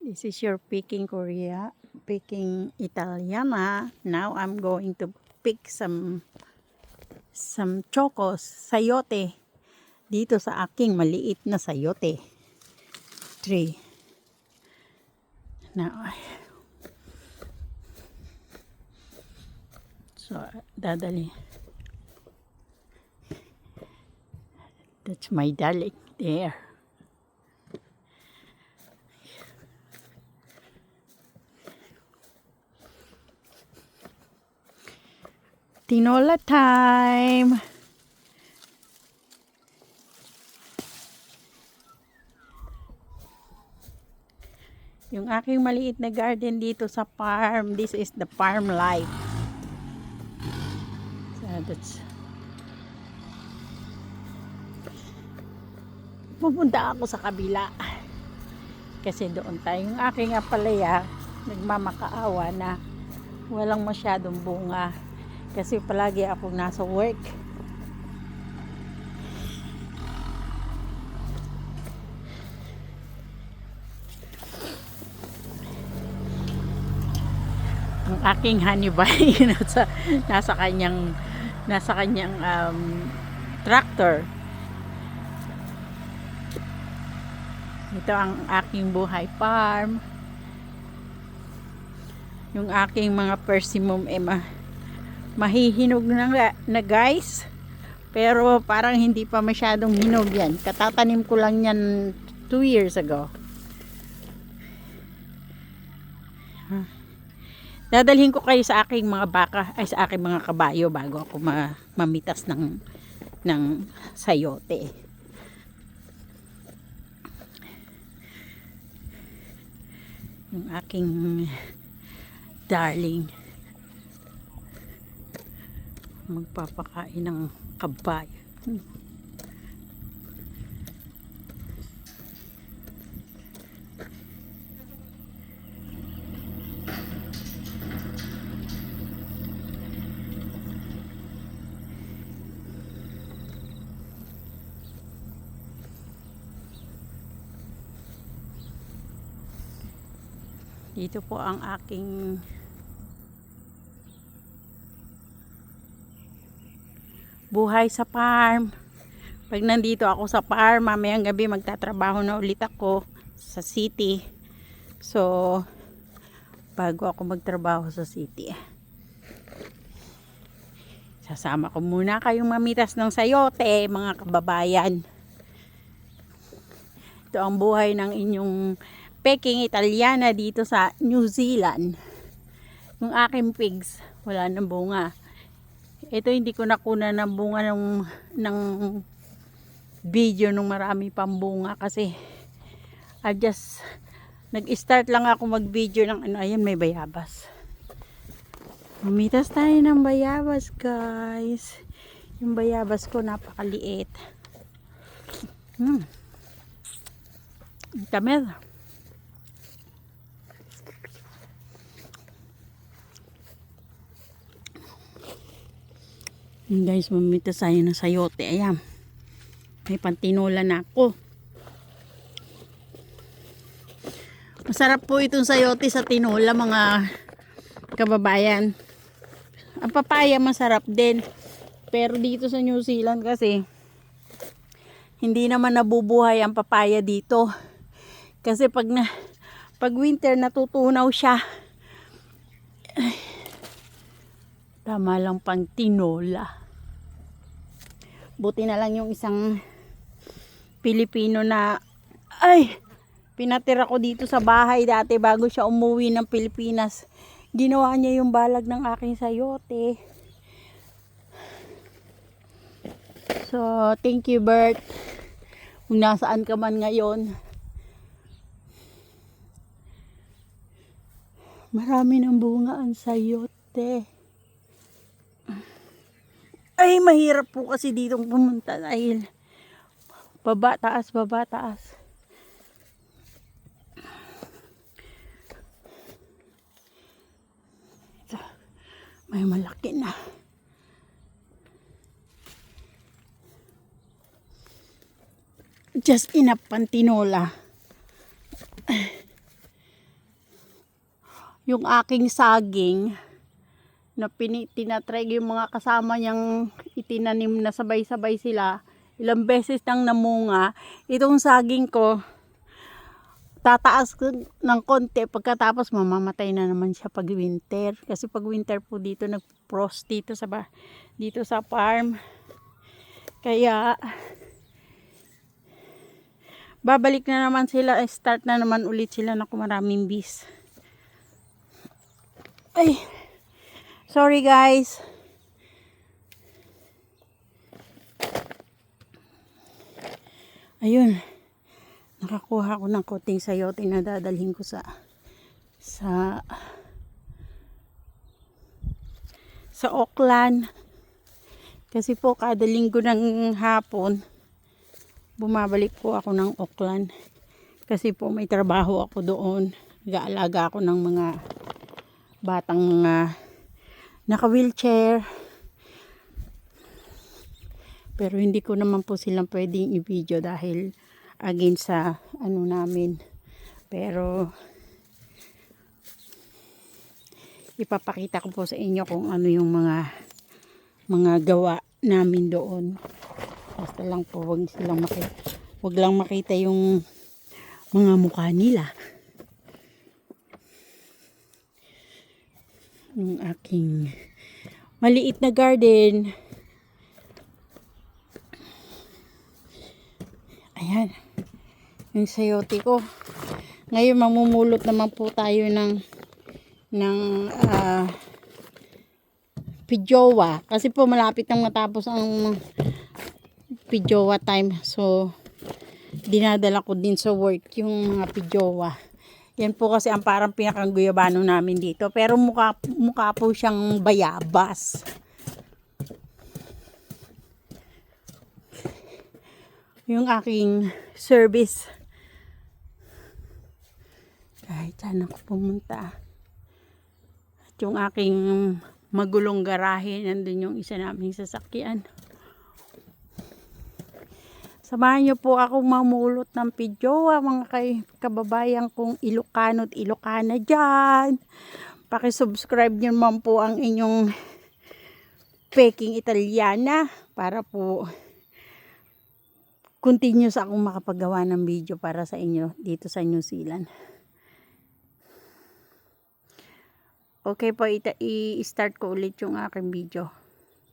This is your Peking Korea, Peking Italiana. Now I'm going to pick some chocos, sayote. Dito sa aking maliit na sayote tree. Now, so dadali. That's my darling there. Tinola time! Yung aking maliit na garden dito sa farm, this is the farm life. So that's... Pupunta ako sa kabila. Kasi doon tayo. Yung aking apalaya, nagmamakaawa na walang masyadong bunga. Kasi palagi akong nasa work. Ang aking honey bunny nasa kanyang tractor. Ito ang aking buhay farm. Yung aking mga persimmon mahihinog na guys. Pero parang hindi pa masyadong hinog yan. Katatanim ko lang yan 2 years ago. Dadalhin ko kayo sa aking mga baka, ay sa aking mga kabayo bago ako mamitas ng sayote. Yung aking darling magpapakain ng kabayo. Dito po ang aking buhay sa farm. Pag nandito ako sa farm, mamayang gabi magtatrabaho na ulit ako sa city. So, bago ako magtrabaho sa city, sasama ko muna kayong mamitas ng sayote, mga kababayan. Ito ang buhay ng inyong Peking Italiana dito sa New Zealand. Yung aking pigs, wala nang bunga. Ito hindi ko nakuna ng bunga ng video nung marami pang bunga kasi nag-start lang ako mag-video ng ayan, may bayabas. Mamitas tayo ng bayabas, guys. Yung bayabas ko napakaliit. Tamel. Guys, mamitas tayo ng sayote. Ayan. May pantinola na ako. Masarap po itong sayote sa tinola, mga kababayan. Ang papaya masarap din. Pero dito sa New Zealand kasi hindi naman nabubuhay ang papaya dito. Kasi pag winter natutunaw siya. Ay, tama lang pang tinola. Buti na lang yung isang Pilipino na pinatira ko dito sa bahay dati bago siya umuwi ng Pilipinas. Ginawa niya yung balag ng aking sayote. So, thank you, Bert. Kung nasaan ka man ngayon. Marami ng bunga ang sayote. Ay, mahirap po kasi ditong pumunta dahil baba, taas, baba, taas. Ito, may malaki na. Just enough pantinola. yung aking saging na tinatry yung mga kasama niyang itinanim na sabay-sabay sila. Ilang beses nang namunga. Itong saging ko, tataas ng konti, pagkatapos mamamatay na naman siya pag winter. Kasi pag winter po dito, nag-frost dito sa farm. Kaya, babalik na naman sila, start na naman ulit sila na maraming bees. Ay, sorry guys. Ayun, nakakuha ko ng konting sayote na dadalhin ko sa Auckland. Kasi po kada linggo ng hapon bumabalik po ako ng Auckland. Kasi po may trabaho ako doon. Nag-aalaga ako ng mga batang mga naka-wheelchair. Pero hindi ko naman po silang pwedeng i-video dahil against sa ano namin. Pero ipapakita ko po sa inyo kung ano yung mga gawa namin doon. Basta lang po wag lang makita yung mga mukha nila. Yung aking maliit na garden. Ayan. Yung sayote ko. Ngayon mamumulot naman po tayo ng pijowa. Kasi po malapit nang matapos ang pijowa time. So, dinadala ko din sa work yung mga pijowa. Yan po kasi ang parang pinakang guyabano namin dito. Pero mukha po siyang bayabas. Yung aking service. Kahit saan ako pumunta. At yung aking magulong garahe, nandun yung isa naming sasakyan. Samahan niyo po akong mamulot ng pijowa, mga kababayan kong Ilocano at Ilocana dyan. Pakisubscribe niyo naman po ang inyong Peking Italiana para po continuous akong makapagawa ng video para sa inyo dito sa New Zealand. Okay po, i-start ko ulit yung aking video.